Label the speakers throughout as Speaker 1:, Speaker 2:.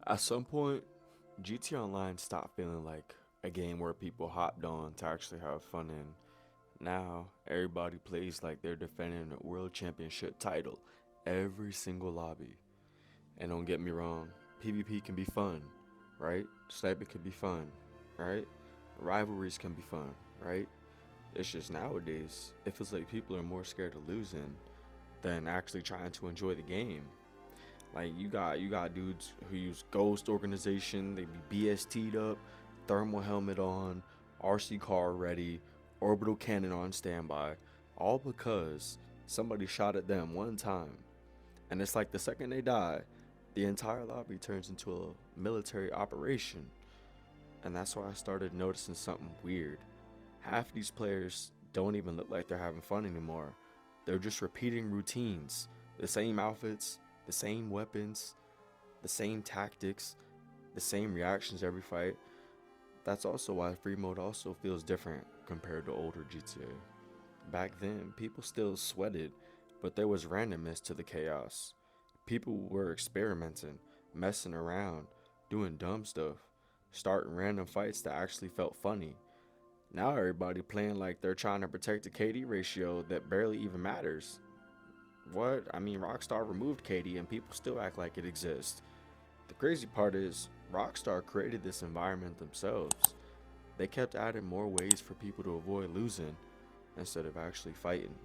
Speaker 1: At some point, GT Online stopped feeling like a game where people hopped on to actually have fun in. Now, everybody plays like they're defending a world championship title every single lobby. And don't get me wrong, PvP can be fun, right? Sniping can be fun, right? Rivalries can be fun, right? It's just nowadays, it feels like people are more scared of losing than actually trying to enjoy the game. Like you got dudes who use Ghost Organization, they be BST'd up, thermal helmet on, RC car ready, orbital cannon on standby, all because somebody shot at them one time. And it's like the second they die, the entire lobby turns into a military operation. And that's why I started noticing something weird. Half these players don't even look like they're having fun anymore. They're just repeating routines, the same outfits, the same weapons, the same tactics, the same reactions every fight. That's also why free mode also feels different compared to older GTA. Back then, people still sweated, but there was randomness to the chaos. People were experimenting, messing around, doing dumb stuff, starting random fights that actually felt funny. Now everybody playing like they're trying to protect a KD ratio that barely even matters. What? I mean, Rockstar removed KD and people still act like it exists. The crazy part is, Rockstar created this environment themselves. They kept adding more ways for people to avoid losing instead of actually fighting.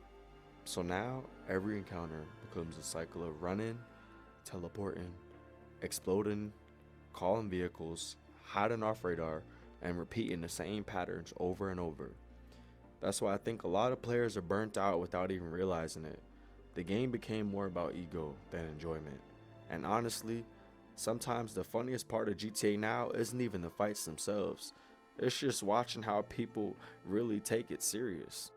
Speaker 1: So now, every encounter becomes a cycle of running, teleporting, exploding, calling vehicles, hiding off radar, and repeating the same patterns over and over. That's why I think a lot of players are burnt out without even realizing it. The game became more about ego than enjoyment. And honestly, sometimes the funniest part of GTA now isn't even the fights themselves. It's just watching how people really take it serious.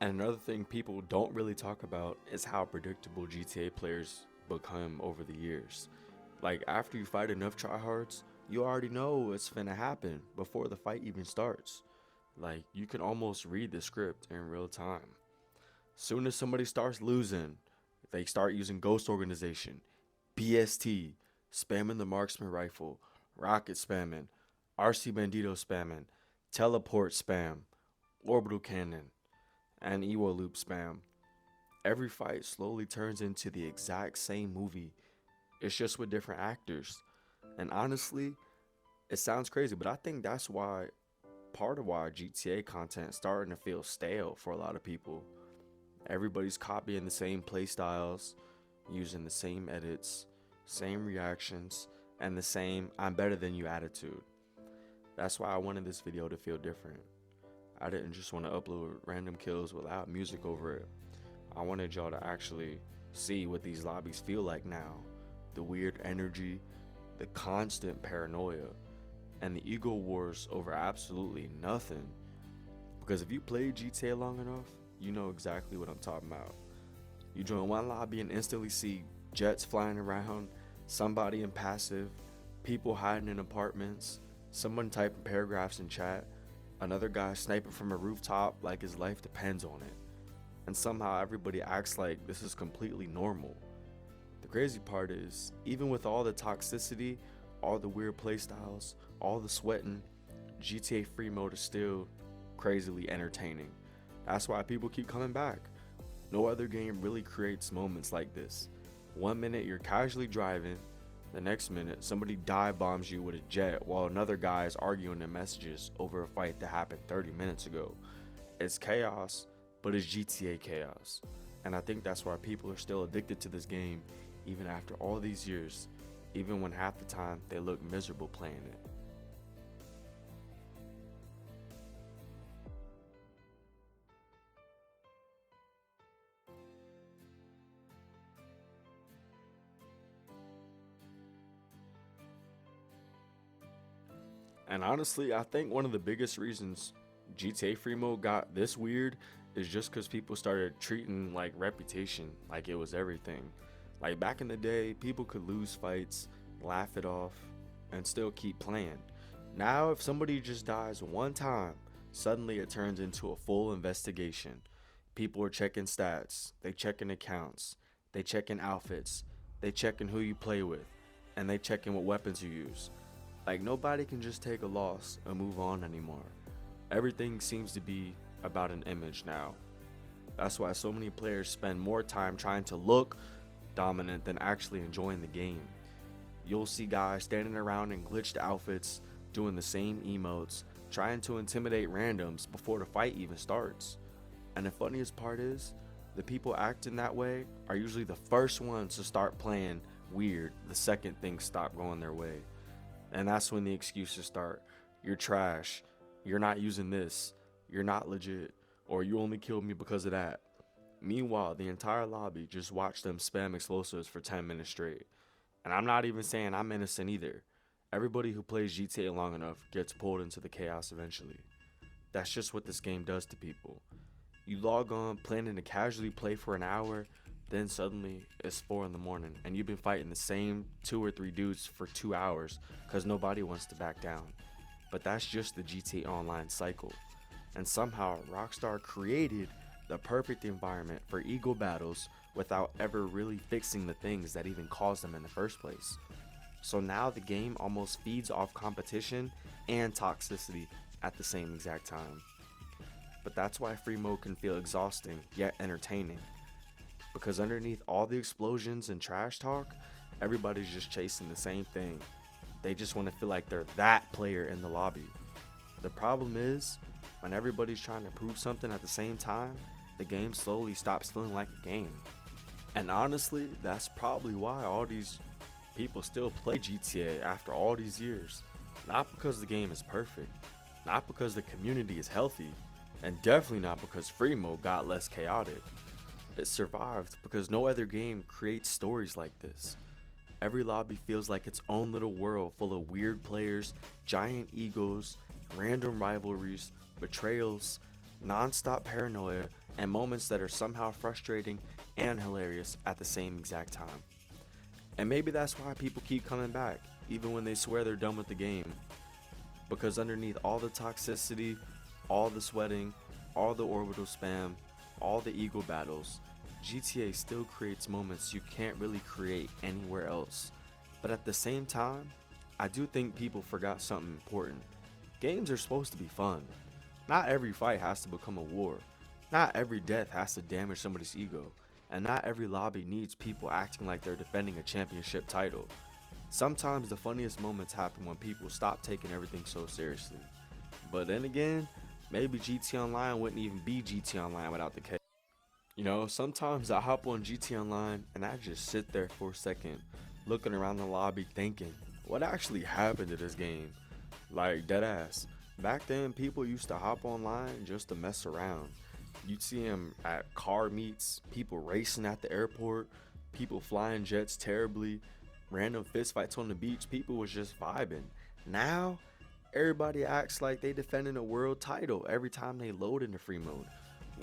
Speaker 1: And another thing people don't really talk about is how predictable GTA players become over the years. Like after you fight enough tryhards, you already know what's finna happen before the fight even starts. Like you can almost read the script in real time. Soon as somebody starts losing, they start using Ghost Organization, BST, spamming the marksman rifle, rocket spamming, RC Bandito spamming, teleport spam, orbital cannon, and Ewo loop spam. Every fight slowly turns into the exact same movie. It's just with different actors. And honestly, it sounds crazy, but I think that's why part of why GTA content is starting to feel stale for a lot of people. Everybody's copying the same playstyles, using the same edits, same reactions, and the same I'm better than you attitude. That's why I wanted this video to feel different. I didn't just want to upload random kills with loud music over it. I wanted y'all to actually see what these lobbies feel like now. The weird energy, the constant paranoia, and the ego wars over absolutely nothing. Because if you played GTA long enough, you know exactly what I'm talking about. You join one lobby and instantly see jets flying around, somebody in passive, people hiding in apartments, someone typing paragraphs in chat, another guy sniping from a rooftop like his life depends on it. And somehow everybody acts like this is completely normal. The crazy part is, even with all the toxicity, all the weird playstyles, all the sweating, GTA free mode is still crazily entertaining. That's why people keep coming back. No other game really creates moments like this. One minute you're casually driving, the next minute somebody dive bombs you with a jet while another guy is arguing in messages over a fight that happened 30 minutes ago. It's chaos, but it's GTA chaos. And I think that's why people are still addicted to this game even after all these years, even when half the time they look miserable playing it. And honestly, I think one of the biggest reasons GTA free mode got this weird is just because people started treating like reputation like it was everything. Like back in the day, people could lose fights, laugh it off, and still keep playing. Now, if somebody just dies one time, suddenly it turns into a full investigation. People are checking stats, they checking accounts, they checking outfits, they checking who you play with. and they check in what weapons you use. Like, nobody can just take a loss and move on anymore. Everything seems to be about an image now. That's why so many players spend more time trying to look dominant than actually enjoying the game. You'll see guys standing around in glitched outfits, doing the same emotes, trying to intimidate randoms before the fight even starts. And the funniest part is, the people acting that way are usually the first ones to start playing weird the second things stop going their way. And that's when the excuses start. You're trash, you're not using this, you're not legit, or you only killed me because of that. Meanwhile, the entire lobby just watched them spam explosives for 10 minutes straight. And I'm not even saying I'm innocent either. Everybody who plays GTA long enough gets pulled into the chaos eventually. That's just what this game does to people. You log on planning to casually play for an hour, then suddenly it's 4 in the morning and you've been fighting the same 2 or 3 dudes for 2 hours because nobody wants to back down. But that's just the GTA Online cycle. And somehow Rockstar created the perfect environment for ego battles without ever really fixing the things that even caused them in the first place. So now the game almost feeds off competition and toxicity at the same exact time. But that's why free mode can feel exhausting yet entertaining. Because underneath all the explosions and trash talk, everybody's just chasing the same thing. They just want to feel like they're that player in the lobby. The problem is, when everybody's trying to prove something at the same time, the game slowly stops feeling like a game. And honestly, that's probably why all these people still play GTA after all these years. Not because the game is perfect, not because the community is healthy, and definitely not because free mode got less chaotic. It survived because no other game creates stories like this. Every lobby feels like its own little world full of weird players, giant egos, random rivalries, betrayals, non-stop paranoia, and moments that are somehow frustrating and hilarious at the same exact time. And maybe that's why people keep coming back, even when they swear they're done with the game. Because underneath all the toxicity, all the sweating, all the orbital spam, all the ego battles, GTA still creates moments you can't really create anywhere else. But at the same time, I do think people forgot something important. Games are supposed to be fun. Not every fight has to become a war. Not every death has to damage somebody's ego. And not every lobby needs people acting like they're defending a championship title. Sometimes the funniest moments happen when people stop taking everything so seriously. But then again, maybe GTA Online wouldn't even be GTA Online without the chaos. You know, sometimes I hop on GTA Online and I just sit there for a second, looking around the lobby thinking, what actually happened to this game? Like, deadass. Back then, people used to hop online just to mess around. You'd see them at car meets, people racing at the airport, people flying jets terribly, random fistfights on the beach. People was just vibing. Now, everybody acts like they defending a world title every time they load into free mode.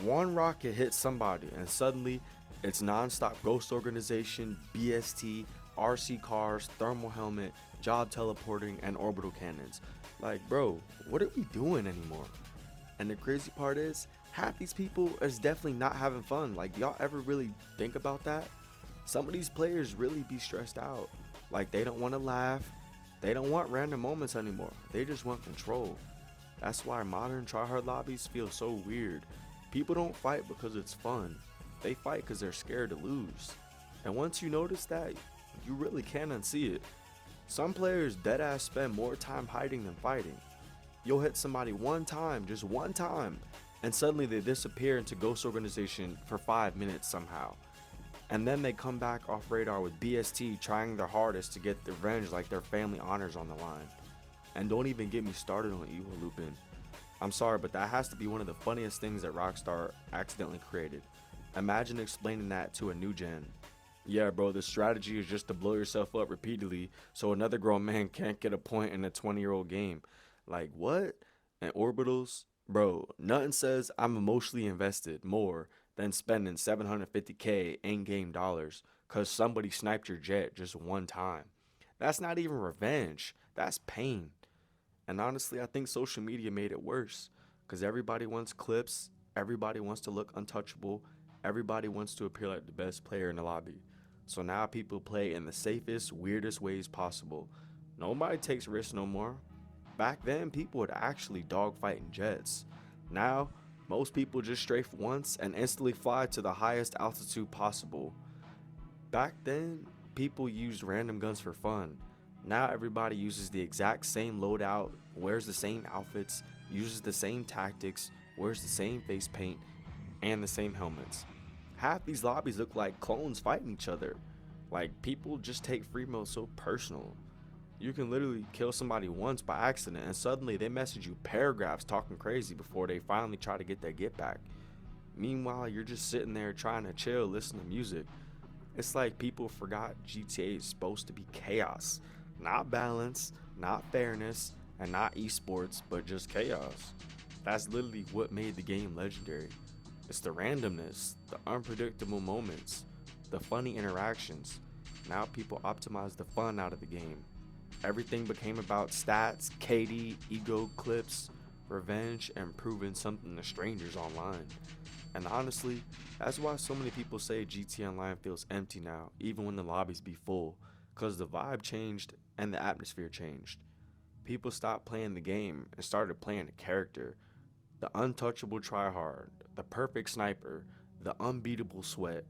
Speaker 1: One rocket hits somebody and suddenly it's non-stop ghost organization, BST, RC cars, thermal helmet, job teleporting, and orbital cannons. Like, bro, what are we doing anymore? And the crazy part is, half these people is definitely not having fun. Like, y'all ever really think about that? Some of these players really be stressed out. Like, they don't want to laugh. They don't want random moments anymore. They just want control. That's why modern tryhard lobbies feel so weird. People don't fight because it's fun. They fight because they're scared to lose. And once you notice that, you really can't unsee it. Some players deadass spend more time hiding than fighting. You'll hit somebody one time, just one time, and suddenly they disappear into Ghost Organization for 5 minutes somehow. And then they come back off radar with BST trying their hardest to get revenge like their family honors on the line. And don't even get me started on Evil Lupin. I'm sorry, but that has to be one of the funniest things that Rockstar accidentally created. Imagine explaining that to a new gen. Yeah, bro, the strategy is just to blow yourself up repeatedly so another grown man can't get a point in a 20-year-old game. Like, what? And orbitals? Bro, nothing says I'm emotionally invested more than spending 750k in-game dollars because somebody sniped your jet just one time. That's not even revenge. That's pain. And honestly, I think social media made it worse because everybody wants clips, everybody wants to look untouchable, everybody wants to appear like the best player in the lobby. So now people play in the safest, weirdest ways possible. Nobody takes risks no more. Back then, people would actually dogfight in jets. Now, most people just strafe once and instantly fly to the highest altitude possible. Back then, people used random guns for fun. Now everybody uses the exact same loadout, wears the same outfits, uses the same tactics, wears the same face paint, and the same helmets. Half these lobbies look like clones fighting each other. Like, people just take free mode so personal. You can literally kill somebody once by accident and suddenly they message you paragraphs talking crazy before they finally try to get their get back. Meanwhile, you're just sitting there trying to chill, listen to music. It's like people forgot GTA is supposed to be chaos. Not balance, not fairness, and not esports, but just chaos. That's literally what made the game legendary. It's the randomness, the unpredictable moments, the funny interactions. Now people optimize the fun out of the game. Everything became about stats, KD, ego clips, revenge, and proving something to strangers online. And honestly, that's why so many people say GTA Online feels empty now, even when the lobbies be full, because the vibe changed and the atmosphere changed. People stopped playing the game and started playing a character. The untouchable tryhard, the perfect sniper, the unbeatable sweat.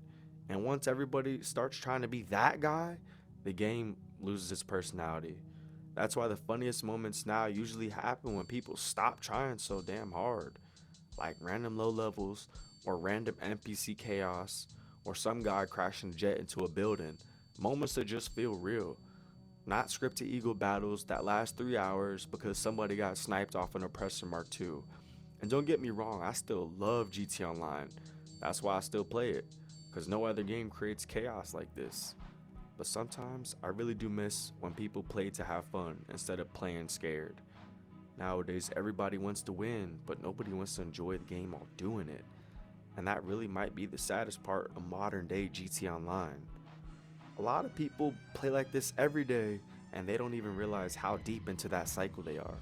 Speaker 1: And once everybody starts trying to be that guy, the game loses its personality. That's why the funniest moments now usually happen when people stop trying so damn hard. Like random low levels, or random NPC chaos, or some guy crashing a jet into a building. Moments that just feel real. Not scripted ego battles that last 3 hours because somebody got sniped off an oppressor Mark II. And don't get me wrong, I still love GT Online. That's why I still play it, because no other game creates chaos like this. But sometimes I really do miss when people play to have fun instead of playing scared. Nowadays, everybody wants to win, but nobody wants to enjoy the game while doing it. And that really might be the saddest part of modern day GT Online. A lot of people play like this every day, and they don't even realize how deep into that cycle they are.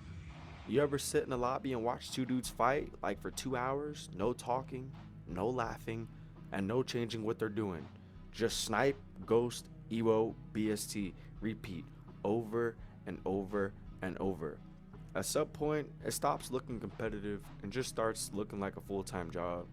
Speaker 1: You ever sit in a lobby and watch two dudes fight, like for 2 hours, no talking, no laughing, and no changing what they're doing? Just snipe, ghost, EWO, BST, repeat, over and over and over. At some point, it stops looking competitive and just starts looking like a full-time job.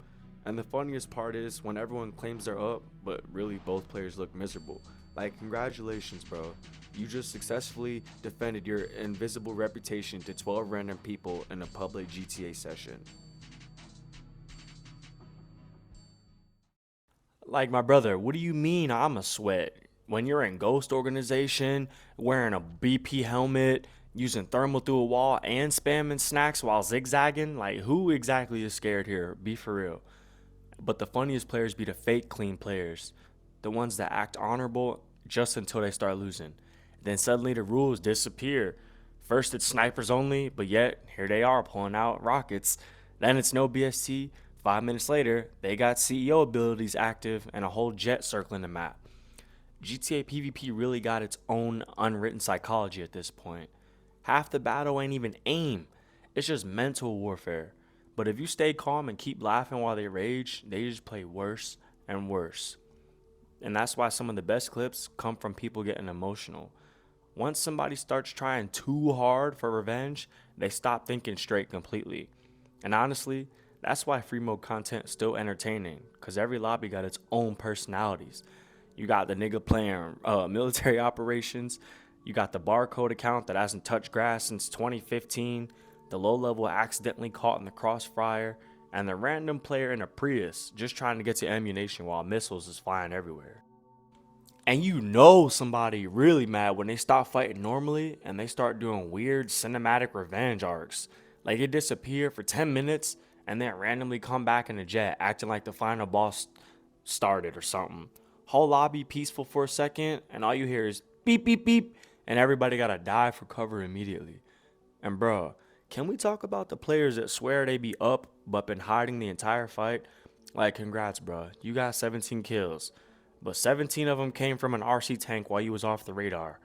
Speaker 1: And the funniest part is when everyone claims they're up, but really both players look miserable. Like, congratulations, bro. You just successfully defended your invisible reputation to 12 random people in a public GTA session. Like, my brother, what do you mean I'm a sweat? When you're in Ghost Organization, wearing a BP helmet, using thermal through a wall, and spamming snacks while zigzagging? Like, who exactly is scared here? Be for real. But the funniest players be the fake clean players, the ones that act honorable just until they start losing. Then suddenly the rules disappear. First it's snipers only, but yet here they are pulling out rockets. Then it's no BST. 5 minutes later, they got CEO abilities active and a whole jet circling the map. GTA PvP really got its own unwritten psychology at this point. Half the battle ain't even aim, it's just mental warfare. But if you stay calm and keep laughing while they rage, they just play worse and worse. And that's why some of the best clips come from people getting emotional. Once somebody starts trying too hard for revenge, they stop thinking straight completely. And honestly, that's why free mode content is still entertaining, because every lobby got its own personalities. You got the nigga playing military operations, you got the barcode account that hasn't touched grass since 2015, the low level accidentally caught in the crossfire, and the random player in a Prius just trying to get to ammunition while missiles is flying everywhere. And you know somebody really mad when they stop fighting normally and they start doing weird cinematic revenge arcs. Like, it disappear for 10 minutes and then randomly come back in a jet acting like the final boss started or something. Whole lobby peaceful for a second and all you hear is beep beep beep and everybody gotta dive for cover immediately. And bro, can we talk about the players that swear they be up but been hiding the entire fight? Like, congrats bro, you got 17 kills. But 17 of them came from an RC tank while you was off the radar.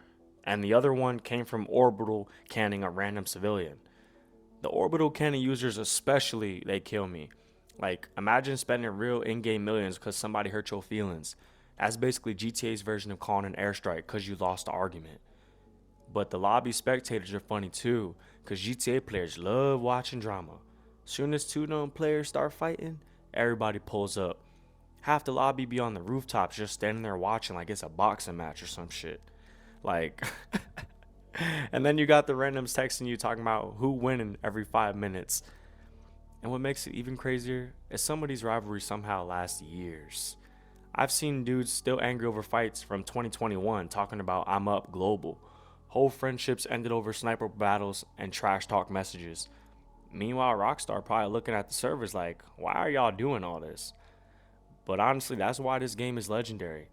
Speaker 1: And the other one came from orbital canning a random civilian. The orbital cannon users especially, they kill me. Like, imagine spending real in-game millions because somebody hurt your feelings.
Speaker 2: That's basically GTA's version of calling an airstrike because you lost the argument. But the lobby spectators are funny too, because GTA players love watching drama. Soon as two known players start fighting, everybody pulls up. Half the lobby be on the rooftops just standing there watching like it's a boxing match or some shit. Like, and then you got the randoms texting you talking about who winning every 5 minutes. And what makes it even crazier is some of these rivalries somehow last years. I've seen dudes still angry over fights from 2021 talking about I'm up global. Whole friendships ended over sniper battles and trash talk messages. Meanwhile, Rockstar probably looking at the servers like, why are y'all doing all this? But honestly, that's why this game is legendary.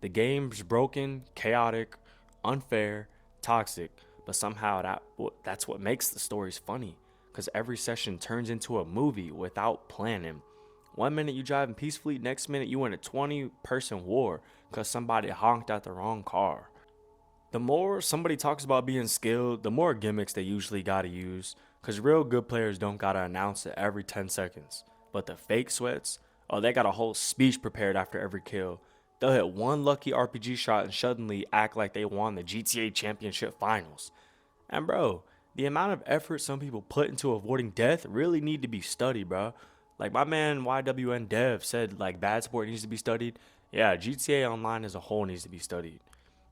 Speaker 2: The game's broken, chaotic, unfair, toxic, but somehow that's what makes the stories funny. Because every session turns into a movie without planning. 1 minute you driving peacefully, next minute you in a 20-person war because somebody honked at the wrong car. The more somebody talks about being skilled, the more gimmicks they usually gotta use, because real good players don't gotta announce it every 10 seconds. But the fake sweats, oh, they got a whole speech prepared after every kill. They'll hit one lucky RPG shot and suddenly act like they won the GTA Championship Finals. And bro, the amount of effort some people put into avoiding death really need to be studied, bro. Like my man YWN Dev said, like bad support needs to be studied. Yeah, GTA Online as a whole needs to be studied.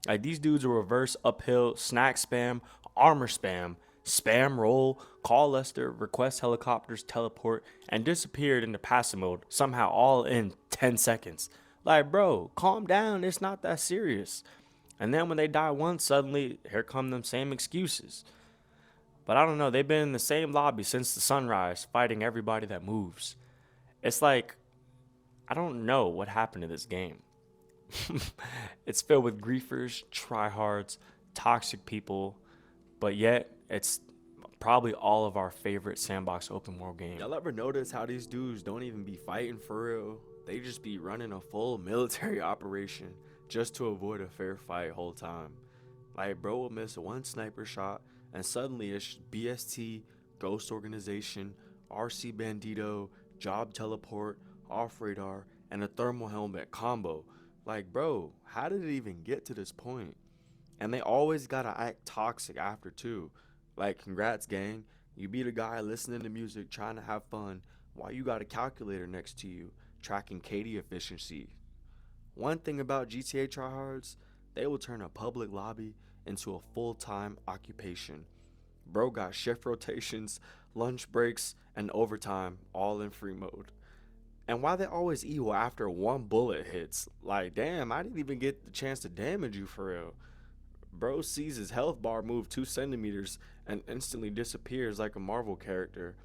Speaker 2: Like these dudes will reverse uphill, snack spam, armor spam, spam roll, call Lester, request helicopters, teleport, and disappeared into passive mode somehow all in 10 seconds. Like, bro, calm down, it's not that serious. And then when they die once, suddenly here come them same excuses. But I don't know, they've been in the same lobby since the sunrise, fighting everybody that moves. It's like, I don't know what happened to this game. It's filled with griefers, tryhards, toxic people, but yet it's probably all of our favorite sandbox open world game.
Speaker 1: Y'all ever notice how these dudes don't even be fighting for real? They just be running a full military operation just to avoid a fair fight whole time. Like bro will miss one sniper shot and suddenly it's BST, Ghost Organization, RC Bandito, Job Teleport, Off Radar, and a thermal helmet combo. Like bro, how did it even get to this point? And they always gotta act toxic after too. Like congrats gang, you beat a guy listening to music trying to have fun while you got a calculator next to you tracking KD efficiency. One thing about GTA tryhards, they will turn a public lobby into a full-time occupation. Bro got shift rotations, lunch breaks, and overtime all in free mode. And why they always evil after one bullet hits? Like, damn, I didn't even get the chance to damage you for real. Bro sees his health bar move 2 centimeters and instantly disappears like a Marvel character.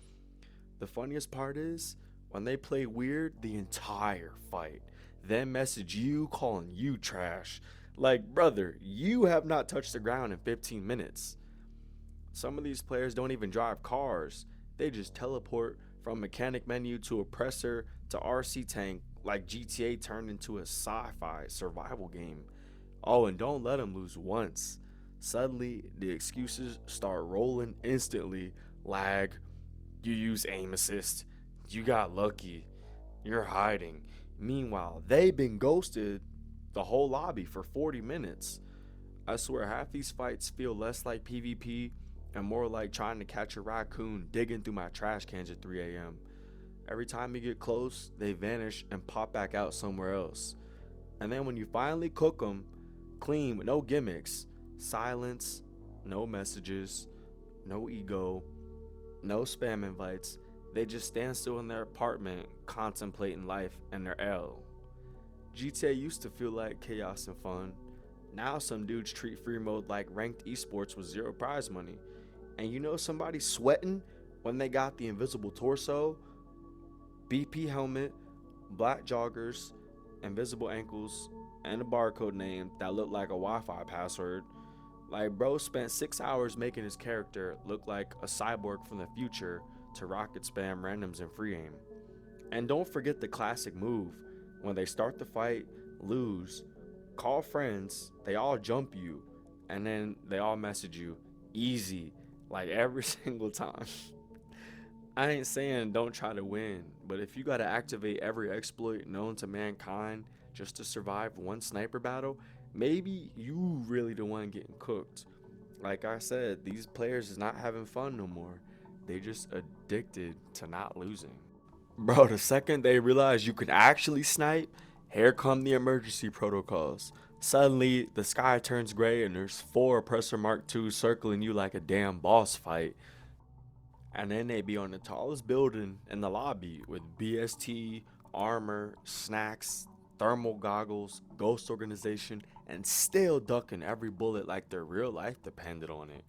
Speaker 1: The funniest part is, when they play weird the entire fight, then message you calling you trash. Like, brother, you have not touched the ground in 15 minutes. Some of these players don't even drive cars. They just teleport from mechanic menu to oppressor to RC tank like GTA turned into a sci-fi survival game. Oh, and don't let them lose once. Suddenly, the excuses start rolling instantly. Lag, you use aim assist, you got lucky, you're hiding. Meanwhile, they've been ghosted the whole lobby for 40 minutes. I swear half these fights feel less like PvP and more like trying to catch a raccoon digging through my trash cans at 3 a.m. Every time you get close, they vanish and pop back out somewhere else. And then when you finally cook them, clean with no gimmicks, silence, no messages, no ego, no spam invites, they just stand still in their apartment contemplating life and their L. GTA used to feel like chaos and fun. Now some dudes treat free mode like ranked esports with zero prize money. And you know somebody's sweating when they got the invisible torso, BP helmet, black joggers, invisible ankles, and a barcode name that looked like a Wi-Fi password. Like bro spent 6 hours making his character look like a cyborg from the future to rocket spam randoms in free aim. And don't forget the classic move. When they start the fight, lose, call friends, they all jump you, and then they all message you, easy, like every single time. I ain't saying don't try to win, but if you gotta activate every exploit known to mankind just to survive one sniper battle, maybe you really the one getting cooked. Like I said, these players is not having fun no more. They just addicted to not losing. Bro, the second they realize you can actually snipe, here come the emergency protocols. Suddenly, the sky turns gray and there's 4 Oppressor Mark II circling you like a damn boss fight. And then they be on the tallest building in the lobby with BST, armor, snacks, thermal goggles, ghost organization, and still ducking every bullet like their real life depended on it.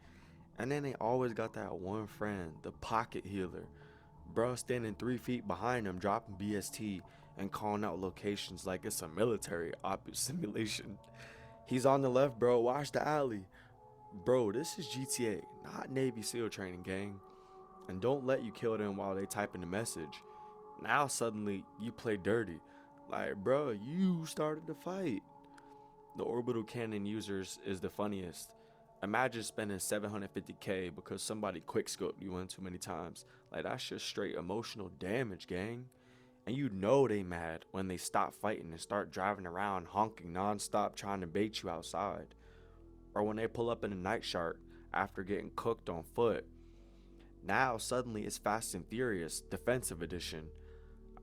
Speaker 1: And then they always got that one friend, the pocket healer. Bro standing 3 feet behind them, dropping BST and calling out locations like it's a military op simulation. He's on the left, bro. Watch the alley. Bro, this is GTA, not Navy SEAL training, gang. And don't let you kill them while they typing the message. Now suddenly you play dirty. Like, bro, you started the fight. The orbital cannon users is the funniest. Imagine spending 750k because somebody quickscoped you one too many times. Like, that's just straight emotional damage, gang. And you know they mad when they stop fighting and start driving around honking nonstop trying to bait you outside. Or when they pull up in a night shark after getting cooked on foot. Now suddenly it's Fast and Furious Defensive Edition.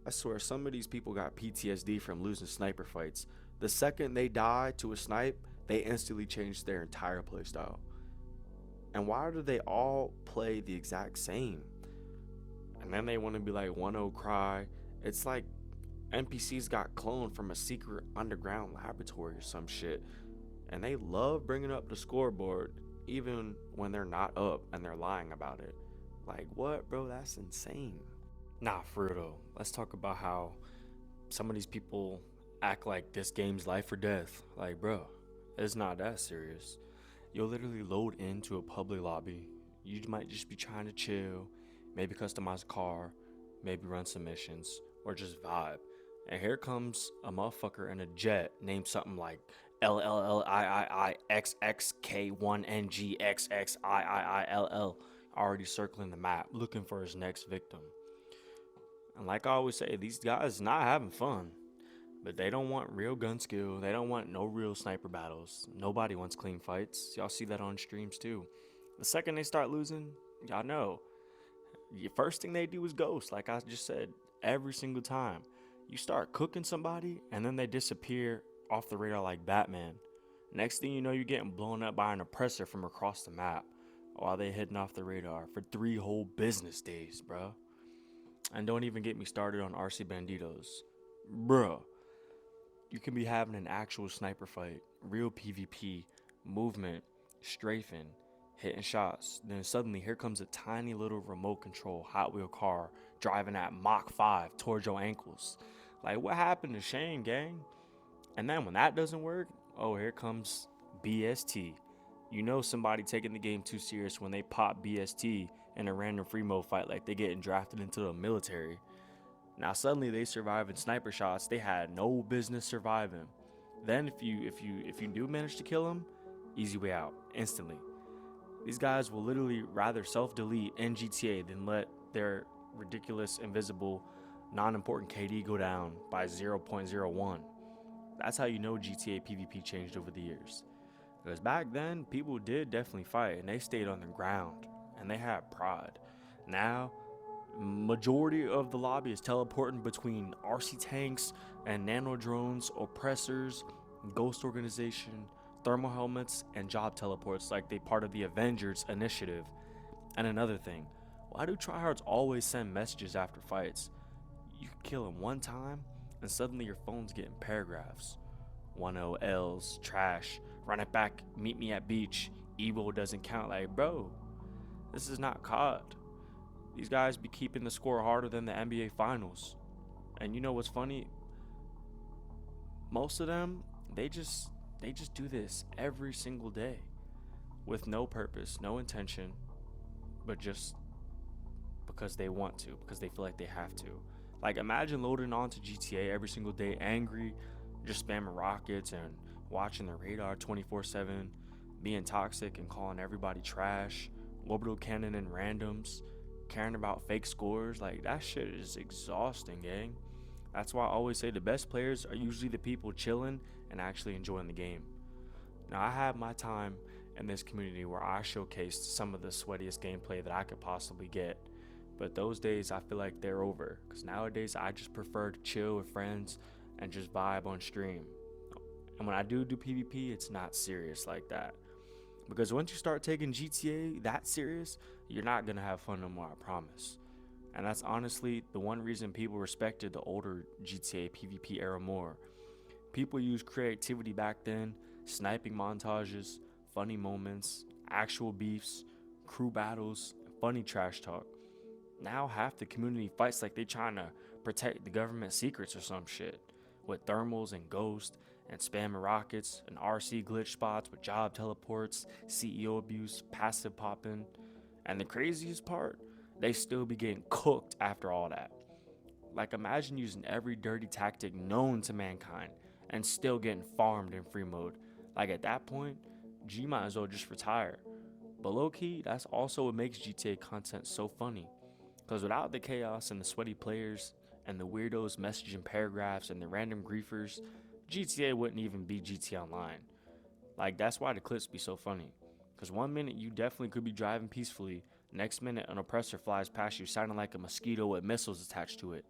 Speaker 1: I swear some of these people got PTSD from losing sniper fights. The second they die to a snipe, they instantly change their entire playstyle. And why do they all play the exact same? And then they want to be like 1-0 cry. It's like NPCs got cloned from a secret underground laboratory or some shit. And they love bringing up the scoreboard even when they're not up and they're lying about it. Like, what, bro? That's insane.
Speaker 2: Nah, for real though. Let's talk about how some of these people act like this game's life or death. Like, bro, it's not that serious. You'll literally load into a public lobby. You might just be trying to chill, maybe customize a car, maybe run some missions, or just vibe. And here comes a motherfucker in a jet named something like LLLIIIXXK1NGXXIIILL, already circling the map, looking for his next victim. And like I always say, these guys not having fun. But they don't want real gun skill. They don't want no real sniper battles. Nobody wants clean fights. Y'all see that on streams too. The second they start losing, y'all know. The first thing they do is ghost, like I just said, every single time. You start cooking somebody, and then they disappear off the radar like Batman. Next thing you know, you're getting blown up by an oppressor from across the map while they hitting off the radar for 3 whole business days, bruh. And don't even get me started on RC Banditos. Bruh. You can be having an actual sniper fight, real PvP, movement, strafing, hitting shots. Then suddenly here comes a tiny little remote control Hot Wheel car driving at Mach 5 towards your ankles. Like, what happened to Shane, gang? And then when that doesn't work, oh, here comes BST. You know somebody taking the game too serious when they pop BST in a random free mode fight like they getting drafted into the military. Now suddenly they survive in sniper shots they had no business surviving. Then if you do manage to kill them, easy way out, instantly. These guys will literally rather self-delete in GTA than let their ridiculous, invisible, non-important KD go down by 0.01. That's how you know GTA PvP changed over the years. Because back then, people did definitely fight and they stayed on the ground and they had pride. Now, majority of the lobby is teleporting between RC tanks and nano drones, oppressors, ghost organization, thermal helmets, and job teleports like they part of the Avengers initiative. And another thing, why do tryhards always send messages after fights? You can kill them one time and suddenly your phone's getting paragraphs. 10 L's, trash, run it back, meet me at beach, Evo doesn't count. Like, bro, this is not COD. These guys be keeping the score harder than the NBA Finals. And you know what's funny? Most of them, they just do this every single day with no purpose, no intention, but just because they want to, because they feel like they have to. Like, imagine loading onto GTA every single day, angry, just spamming rockets and watching the radar 24/7, being toxic and calling everybody trash, orbital cannon and randoms, caring about fake scores. Like, that shit is exhausting, gang. That's why I always say the best players are usually the people chilling and actually enjoying the game. Now, I had my time in this community where I showcased some of the sweatiest gameplay that I could possibly get. But those days, I feel like they're over. Because nowadays, I just prefer to chill with friends and just vibe on stream. And when I do PvP, it's not serious like that. Because once you start taking GTA that serious, you're not going to have fun no more, I promise. And that's honestly the one reason people respected the older GTA PvP era more. People used creativity back then, sniping montages, funny moments, actual beefs, crew battles, funny trash talk. Now half the community fights like they trying to protect the government secrets or some shit, with thermals and ghosts and spamming rockets and RC glitch spots with job teleports, CEO abuse, passive popping. And the craziest part, they still be getting cooked after all that. Like, imagine using every dirty tactic known to mankind and still getting farmed in free mode. Like, at that point, G might as well just retire. But low key, that's also what makes GTA content so funny. Because without the chaos and the sweaty players and the weirdos messaging paragraphs and the random griefers, GTA wouldn't even be GTA Online. Like, that's why the clips be so funny. Because one minute you definitely could be driving peacefully, next minute an oppressor flies past you sounding like a mosquito with missiles attached to it.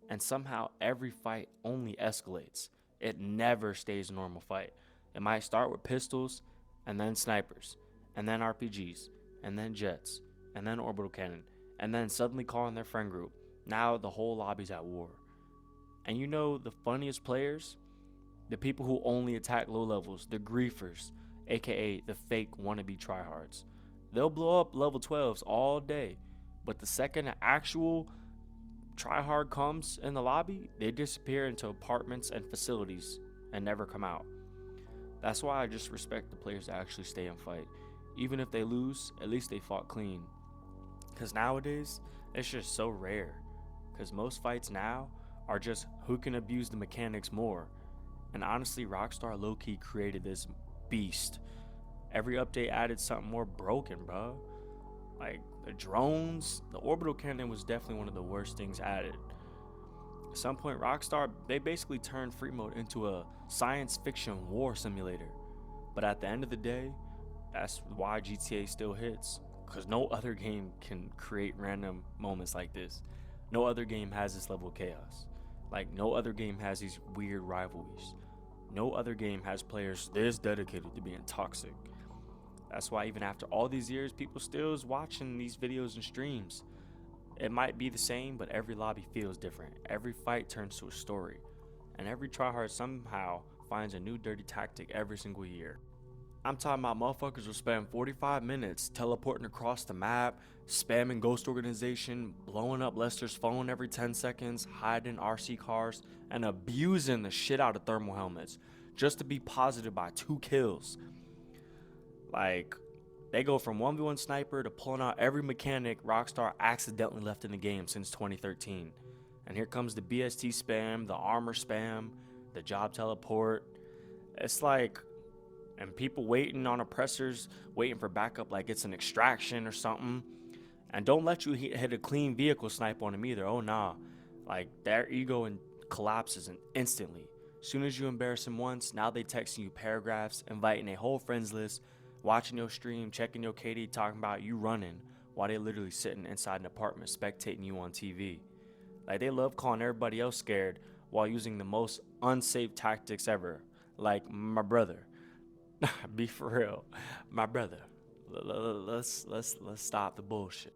Speaker 2: And somehow every fight only escalates. It never stays a normal fight. It might start with pistols, and then snipers, and then RPGs, and then jets, and then orbital cannon, and then suddenly calling their friend group. Now the whole lobby's at war. And you know the funniest players? The people who only attack low levels, the griefers, aka the fake wannabe tryhards. They'll blow up level 12s all day, but the second an actual tryhard comes in the lobby, they disappear into apartments and facilities and never come out. That's why I just respect the players that actually stay and fight. Even if they lose, at least they fought clean. Because nowadays, it's just so rare. Because most fights now are just who can abuse the mechanics more. And honestly, Rockstar low-key created this beast. Every update added something more broken, bro. Like the drones, the orbital cannon was definitely one of the worst things added. At some point, Rockstar, they basically turned free mode into a science fiction war simulator. But at the end of the day, that's why GTA still hits. Because no other game can create random moments like this. No other game has this level of chaos. Like, no other game has these weird rivalries. No other game has players this dedicated to being toxic. That's why even after all these years, people still is watching these videos and streams. It might be the same, but every lobby feels different. Every fight turns to a story. And every tryhard somehow finds a new dirty tactic every single year. I'm talking about motherfuckers will spend 45 minutes teleporting across the map, spamming Ghost Organization, blowing up Lester's phone every 10 seconds, hiding RC cars, and abusing the shit out of thermal helmets just to be positive by 2 kills. Like, they go from 1v1 sniper to pulling out every mechanic Rockstar accidentally left in the game since 2013. And here comes the BST spam, the armor spam, the job teleport. It's like, and people waiting on oppressors, waiting for backup like it's an extraction or something. And don't let you hit a clean vehicle snipe on them either. Oh nah. Like, their ego collapses instantly. Soon as you embarrass them once, now they texting you paragraphs, inviting a whole friends list, watching your stream, checking your KD, talking about you running, while they literally sitting inside an apartment spectating you on TV. Like, they love calling everybody else scared while using the most unsafe tactics ever. Like, my brother. Be for real. My brother. Let's stop the bullshit.